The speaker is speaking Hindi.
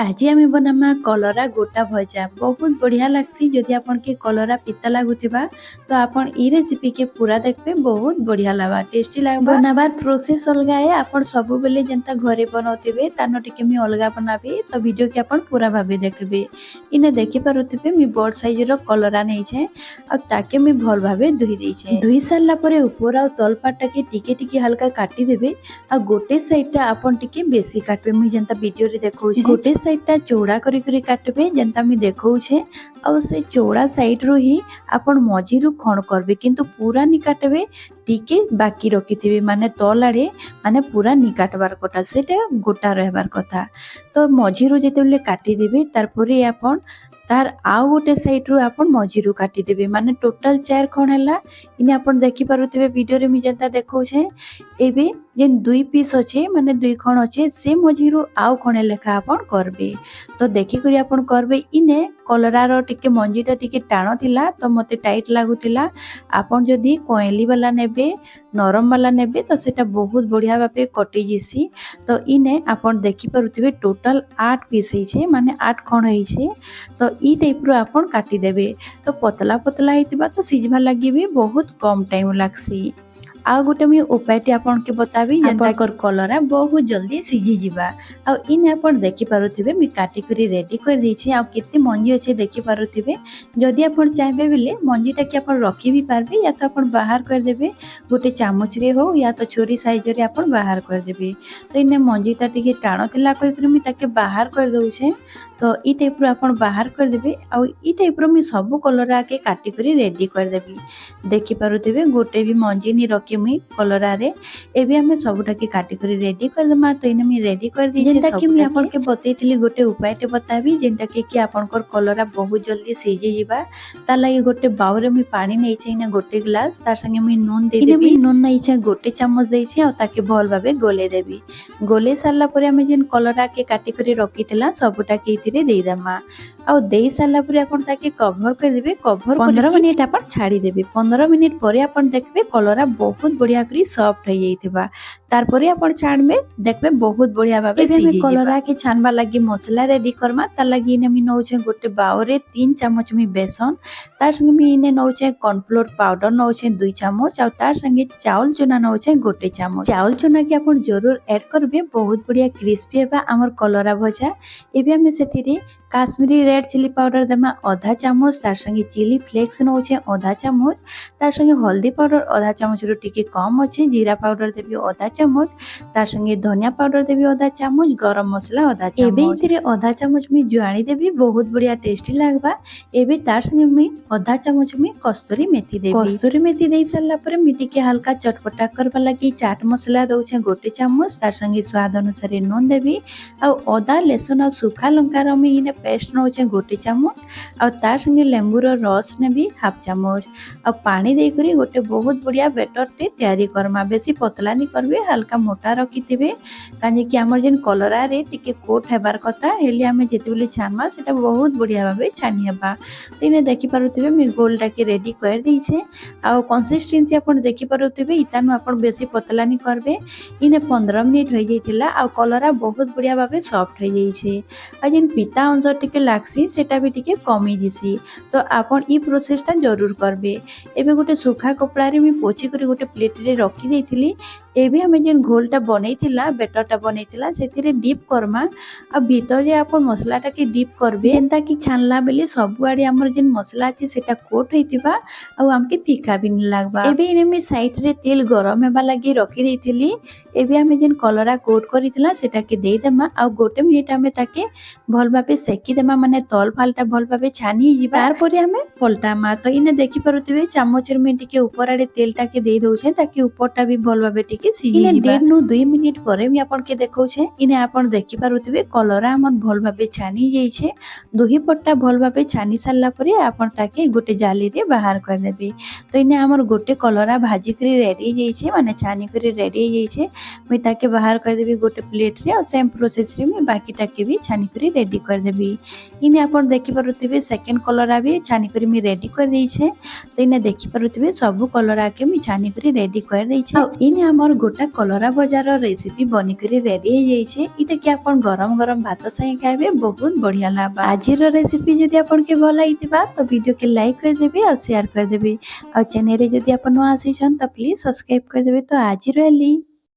आज आम बनामा कलरा गोटा भजा बहुत बढ़िया लगसी। जदि आपन के कलरा पिता लगुथिबा तो आपन ई रेसिपी के पूरा देखबे, बहुत बढ़िया लागबा, टेस्टी लागबा। बनाबार प्रोसेस अलगा है। आपन सब बेले जेंता घरे बनाउथिबे तानो टिके मी अलगा बनाबे, तो वीडियो के आपन पूरा भाबे देखबे। इने देखि पारुथिबे मी बड़ साइज रो कलरा नै छै आ ताके मी भल भाबे धुई दै छै। धुई सारला परे ऊपर आ तल पाटा के टिके टिके हल्का काटी देबे आ गोटे साइड टा आपन टिके बेसी काटबे। मी जेंता वीडियो रे देखौ छै गोटे साइडटा चौड़ा करी करी काटबे जेंता मी देखौछे। आ से चौड़ा साइड रो ही आपण मझिरु खण करबे, किंतु पूरा नि काटबे, टिके बाकी रखिथिबे। माने तल आड़े माने पूरा नि काटबार कथा, सेटा गोटा रहबार कथा। तो मझिरु जेतेबेले काटी देबे तारपरे आपण तार आउ गोटे साइड रो आपण मझिरु काटी देबे। माने टोटल 4 खण हैला। इने आपण देखि पारुथिबे वीडियो रे मी जेंता देखौछे। एबे जेन 2 पीस अच्छे माने 2 खण अच्छे से मझिरु आउ खणे लेखा आपण करबे। तो देखि करी आपण करबे। इने कलरा रो टिके मंजीटा टिके टाणो थिला तो मते टाइट लागुथिला। आपण जदी कोइली वाला नेबे, नरम वाला नेबे तो सेटा बहुत बढ़िया भाबे कटि जिसी। तो इने आपण देखि पारुथिबे टोटल 8 पीस हिचे, माने 8 खण हिचे। तो ई टाइप रो आपण काटी देबे। तो पतला पतला हितबा तो सिजवा लागि भी बहुत कम टाइम लागसी। आ गोटे मी उपायटी आपन के बताबी जेंता कर कलरा बहुत जल्दी सिझी जिबा। आ इन आपन देखि पारुथिबे मी काटी करी रेडी कर दैछि। आ केते मंजी अछि देखि पारुथिबे। जदि आपन चाहबे बेले मंजीटा के आपन रखि भी पारबे, या तो आपन बाहर कर देबे गोटे चामच रे हो, या तो छोरी साइज रे आपन बाहर कर देबे। तो इने मंजीटा टिके टाणो थिला कहि करी मी ताके बाहर कर दउछे। तो ई टाइप रो आपन बाहर कर देबे। आ ई टाइप रो मी सब कलरा के काटी करी रेडी कर देबी। देखि पारुथिबे गोटे भी मंजी नि रखि मी कलरा रे। एबे हमें सबटा के काटी करी रेडी कर दमा। तो इने मी रेडी कर दी जेंता कि मी आपन के बतैथिली गोटे उपायटे बताबी जेंता कि आपन कर कलरा बहुत जल्दी सिझी जिबा। ता लागि गोटे बाउल रे मी पानी नै छै ना गोटे ग्लास, तार संगे मी नून दे देबी। इने मी नून नै छै गोटे चम्मच दै छै आ ताके भल भाबे गोले देबी। गोले सारला परे हमें जेन कलरा के काटी करी रखिथिला सबटा के इथिरे देई दमा। आ देई सारला परे आपन ताके कवर कर देबे। कवर 15 मिनिट आपन छाडी देबे। 15 मिनिट परे आपन देखबे कलरा बहुत बढ़िया करी सॉफ्ट हो जाइथिबा। तारपरे आपन छानबे देखबे बहुत बढ़िया भाबे सिझी जिबा। कलरा के छानबा लागि मसला रेडी करमा। ता लागि इने मी नौछे गोटे बाउल रे 3 चम्मच मी बेसन, तार संगे मी इने नौछे कॉर्नफ्लोर पाउडर नौछे 2 चम्मच, आ तार संगे चावल चूना नौछे गोटे चम्मच। चावल चूना के आपन जरूर ऐड करबे, बहुत बढ़िया क्रिस्पी हेबा हमर कलरा भजा। एबे हमें सेतिरे काश्मीरी रेड चिली पाउडर देमा आधा चम्मच, तार संगे चिली फ्लेक्स नौछे आधा चम्मच, तार संगे हल्दी पाउडर आधा चम्मच रो टिके कम अच्छे, जीरा पाउडर देबी आधा चम्मच, तार संगे धनिया पाउडर देबी आधा चम्मच, गरम मसला आधा चम्मच। एबे इथिरे आधा चम्मच मी जुआणी देबी, बहुत बढ़िया टेस्टी लागबा। एबे तार संगे मी आधा चम्मच मी कस्तूरी मेथी देबी। कस्तूरी मेथी देई सारला परे मी टिके हल्का चटपटा करबा लागि चाट मसला दउछे गोटे चम्मच, तार संगे स्वाद अनुसार नून देबी। आ अदा लहसुन आ सुखा लंका रो मी इने पेस्ट नौछे गोटे चम्मच, आ तार संगे लेंबू रो रस नेबी हाफ चम्मच। आ पानी दे करी गोटे बहुत बढ़िया बैटर टे तैयारी करमा। बेसी पतला नि करबे, हल्का मोटा रखिथिबे, काजे कि हमर जेन कलरा रे टिके कोट हेबार कथा हेले हमें जेतेबेले छानमा सेटा बहुत बढ़िया भाबे छानी हेबा। तो इने देखि पारुथिबे मी गोलटा के रेडी कर दैछे। आ कंसिस्टेंसी अपन देखि पारुथिबे, इतानु अपन बेसी पतला नि करबे। इने 15 मिनिट होई जाइथिला आ कलरा बहुत बढ़िया भाबे सॉफ्ट होई जाइछे। आ जेन पिता अंश टिके लागसी सेटा भी टिके कमी जिसी। तो आपण ई प्रोसेसटा जरूर करबे। एबे गोटे सुखा कपड़ा रे मी पोछि करी गोटे प्लेट रे रखी देइथिली। एबे हमें जेन घोलटा बनैथिला, बैटरटा बनैथिला सेथिरे डीप करमा। आ भीतर जे आपण मसलाटा के डीप करबे जेंता कि छानला बेले सब आडे हमर जेन मसला अछि सेटा कोट होइतिबा आ हमके फीका भी नि लागबा। एबे इने मी साइड रे तेल गरम हेबा लागि रखी देइथिली। एबे हमें जेन कलरा कोट करिथिला सेटा के देई देमा। आ गोटे मिनिट हमें ताके भल भाबे सेकी देमा, माने तल फालटा भल भाबे छानी जिबा। तार परे हमें पलटामा। तो इने देखि पारुथिबे चामच रे मी टिके ऊपर आडे तेलटा के देई दउछे ताकि ऊपरटा भी भल भाबे टिके सिझी जिबा। इने 1.5 मिनिट परे मी आपन के देखौछे। इने आपन देखि पारुथिबे कलरा हमन भल भाबे छानी जाइछे। दुही पट्टा भल भाबे छानी सारला परे आपन ताके गोटे जाली रे बाहर कर देबे। तो इने हमर गोटे कलरा भाजी करी रेडी जाइछे, माने छानी करी रेडी जाइछे। मी ताके बाहर कर देबी गोटे प्लेट रे। और सेम प्रोसेस रे मी बाकीटा के भी छानी करी रेडी कर देबी। इने आपन देखि पारुथिबे सेकंड कलरा भी छानी करी मी रेडी कर दैछे। तो इने देखि पारुथिबे सब कलरा के मी छानी करी रेडी कर दैछे। आ इने हमर हमर गोटा कलरा भजार रेसिपी बनिकरी रेडी हो जाइए। इटा कि आपण गरम गरम भात संगे खाइबे बहुत बढ़िया लागा। आज रेसिपी जदि आपन के भल लागिथिबा तो वीडियो के लाइक कर देबे और शेयर कर देबे और चैनल रे जदि आपन नवा आसीछन तो प्लीज सब्सक्राइब कर देबे। तो आज रहली।